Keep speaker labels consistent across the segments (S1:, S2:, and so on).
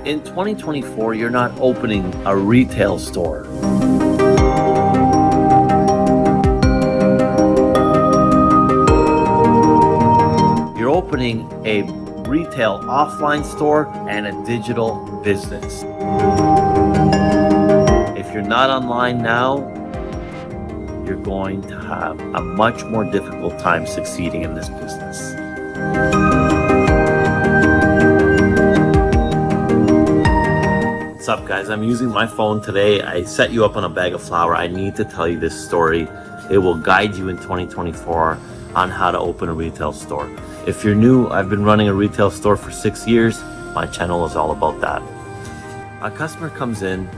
S1: In 2024, you're not opening a retail store. You're opening a retail offline store and a digital business. If you're not online now, you're going to have a much more difficult time succeeding in this business. What's up, guys? I'm using my phone today. I set you up on a bag of flour. I need to tell you this story. It will guide you in 2024 on how to open a retail store. If you're new, I've been running a retail store for 6 years. My channel is all about that. A customer comes in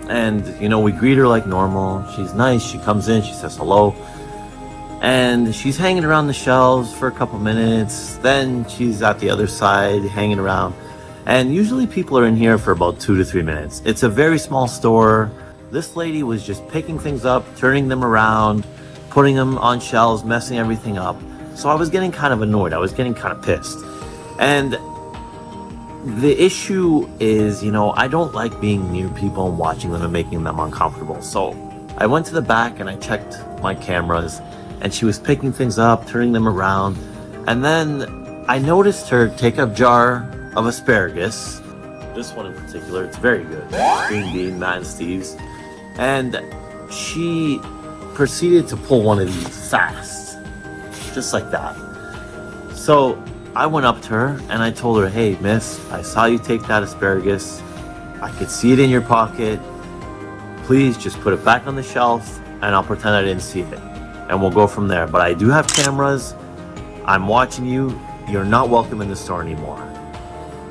S1: and, we greet her like normal. She's nice. She comes in, she says hello. And she's hanging around the shelves for a couple minutes. Then she's at the other side hanging around. And usually people are in here for about 2 to 3 minutes. It's a very small store. This lady was just picking things up, turning them around, putting them on shelves, messing everything up. So I was getting kind of annoyed. I was getting kind of pissed. And the issue is, I don't like being near people and watching them and making them uncomfortable. So I went to the back and I checked my cameras, and she was picking things up, turning them around. And then I noticed her take a jar of asparagus. This one in particular, it's very good. Green bean, Matt and Steve's. And she proceeded to pull one of these fast, just like that. So I went up to her and I told her, "Hey, miss, I saw you take that asparagus. I could see it in your pocket. Please just put it back on the shelf and I'll pretend I didn't see it. And we'll go from there. But I do have cameras. I'm watching you. You're not welcome in the store anymore."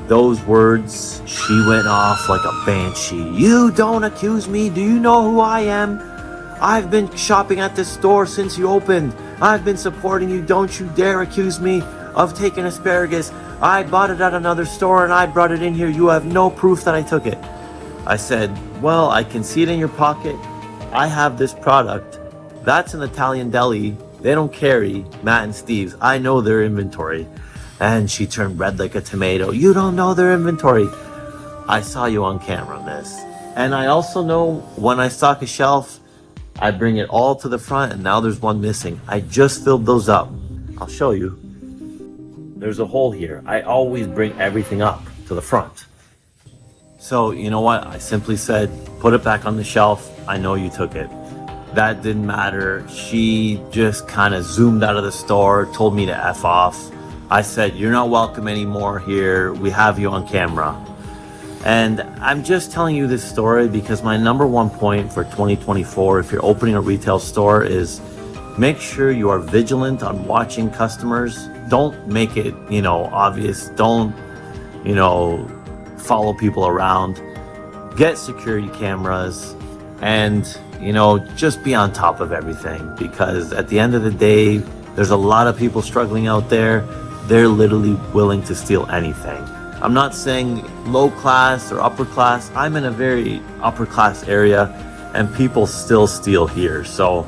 S1: Those words, she went off like a banshee. "You don't accuse me. Do you know who I am? I've been shopping at this store since you opened. I've been supporting you. Don't you dare accuse me of taking asparagus. I bought it at another store and I brought it in here. You have no proof that I took it." I said, "Well, I can see it in your pocket. I have this product. That's an Italian deli. They don't carry Matt and Steve's. I know their inventory." And she turned red like a tomato. "You don't know their inventory." I saw you on camera, miss. And I also know when I stock a shelf, I bring it all to the front, and now there's one missing. I just filled those up. I'll show you. There's a hole here. I always bring everything up to the front. So you know what? I simply said, "Put it back on the shelf. I know you took it." That didn't matter. She just kind of zoomed out of the store, told me to F off. I said, "You're not welcome anymore here. We have you on camera." And I'm just telling you this story because my number one point for 2024, if you're opening a retail store, is make sure you are vigilant on watching customers. Don't make it, obvious. Don't, follow people around. Get security cameras and, just be on top of everything, because at the end of the day, there's a lot of people struggling out there. They're literally willing to steal anything. I'm not saying low class or upper class. I'm in a very upper class area and people still steal here. So,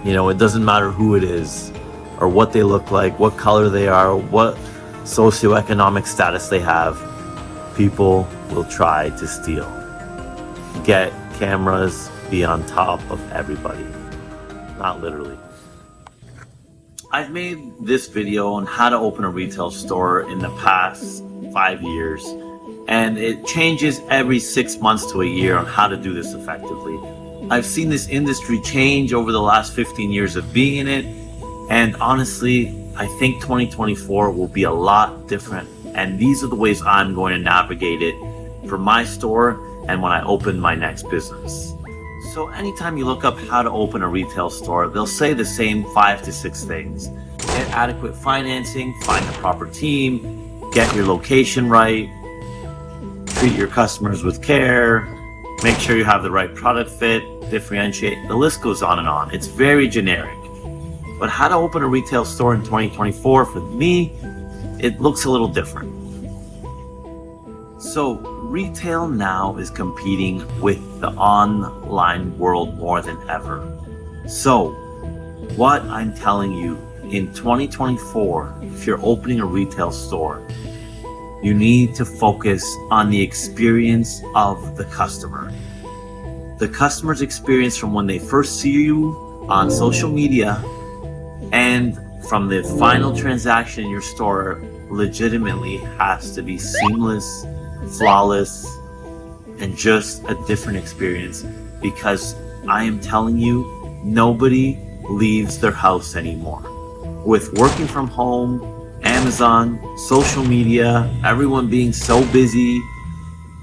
S1: it doesn't matter who it is or what they look like, what color they are, what socioeconomic status they have. People will try to steal. Get cameras, be on top of everybody. Not literally. I've made this video on how to open a retail store in the past 5 years, and it changes every 6 months to a year on how to do this effectively. I've seen this industry change over the last 15 years of being in it, and honestly, I think 2024 will be a lot different, and these are the ways I'm going to navigate it for my store and when I open my next business. So anytime you look up how to open a retail store, they'll say the same 5 to 6 things. Get adequate financing, find the proper team, get your location right, treat your customers with care, make sure you have the right product fit, differentiate. The list goes on and on. It's very generic. But how to open a retail store in 2024, for me, it looks a little different. So retail now is competing with the online world more than ever. So what I'm telling you, in 2024, if you're opening a retail store, You need to focus on the experience of the customer. The customer's experience from when they first see you on social media and from the final transaction in your store legitimately has to be seamless, flawless, and just a different experience, because I am telling you, nobody leaves their house anymore. With working from home, Amazon, social media, everyone being so busy,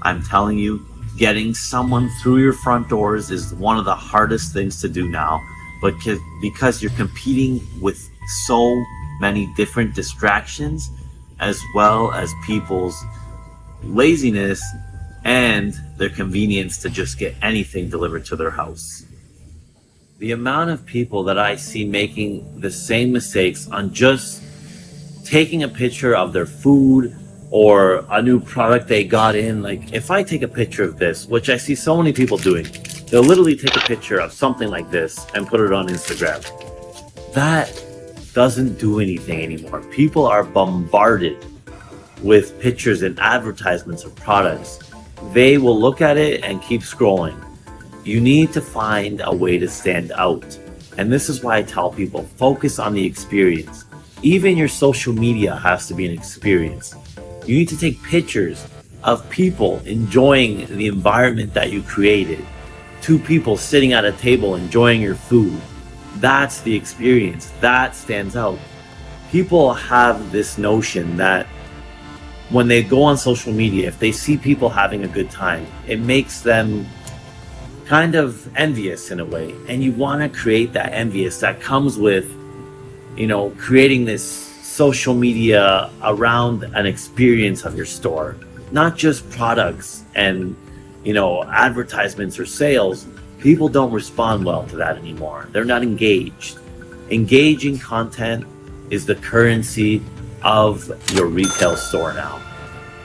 S1: I'm telling you, getting someone through your front doors is one of the hardest things to do now, but because you're competing with so many different distractions, as well as people's laziness and their convenience to just get anything delivered to their house. The amount of people that I see making the same mistakes on just taking a picture of their food or a new product they got in. Like, if I take a picture of this, which I see so many people doing, they'll literally take a picture of something like this and put it on Instagram. That doesn't do anything anymore. People are bombarded with pictures and advertisements of products. They will look at it and keep scrolling. You need to find a way to stand out. And this is why I tell people, focus on the experience. Even your social media has to be an experience. You need to take pictures of people enjoying the environment that you created. Two people sitting at a table enjoying your food. That's the experience. That stands out. People have this notion that when they go on social media, if they see people having a good time, it makes them kind of envious in a way. And you want to create that envious that comes with, creating this social media around an experience of your store, not just products and, advertisements or sales. People don't respond well to that anymore. They're not engaged. Engaging content is the currency of your retail store now.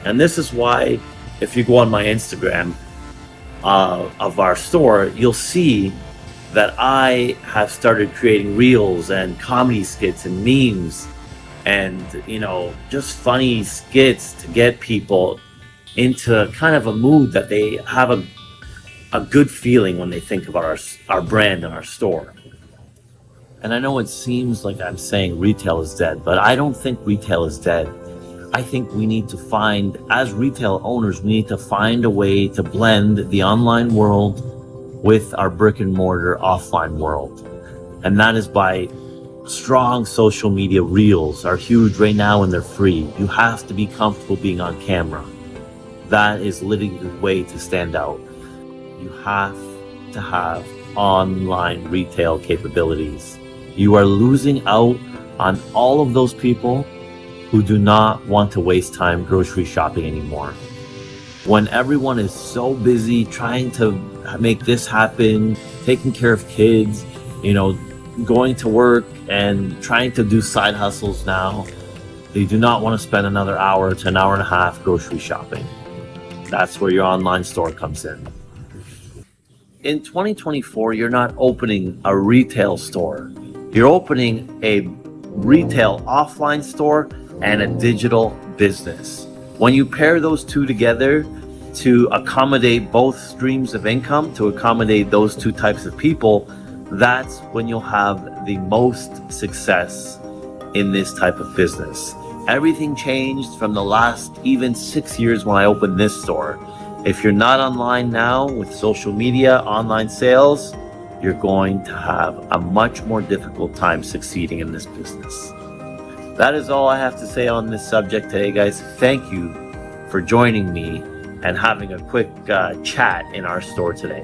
S1: And this is why, if you go on my Instagram of our store, you'll see that I have started creating reels and comedy skits and memes and, just funny skits to get people into kind of a mood that they have a good feeling when they think about our brand and our store. And I know it seems like I'm saying retail is dead, but I don't think retail is dead. I think we need to find, as retail owners, we need to find a way to blend the online world with our brick and mortar offline world. And that is by strong social media. Reels are huge right now and they're free. You have to be comfortable being on camera. That is literally the way to stand out. You have to have online retail capabilities. You are losing out on all of those people who do not want to waste time grocery shopping anymore. When everyone is so busy trying to make this happen, taking care of kids, going to work and trying to do side hustles now, they do not want to spend another hour to an hour and a half grocery shopping. That's where your online store comes in. In 2024, you're not opening a retail store. You're opening a retail offline store and a digital business. When you pair those two together to accommodate both streams of income, to accommodate those two types of people, that's when you'll have the most success in this type of business. Everything changed from the last even 6 years when I opened this store. If you're not online now with social media, online sales, you're going to have a much more difficult time succeeding in this business. That is all I have to say on this subject today, guys. Thank you for joining me and having a quick chat in our store today.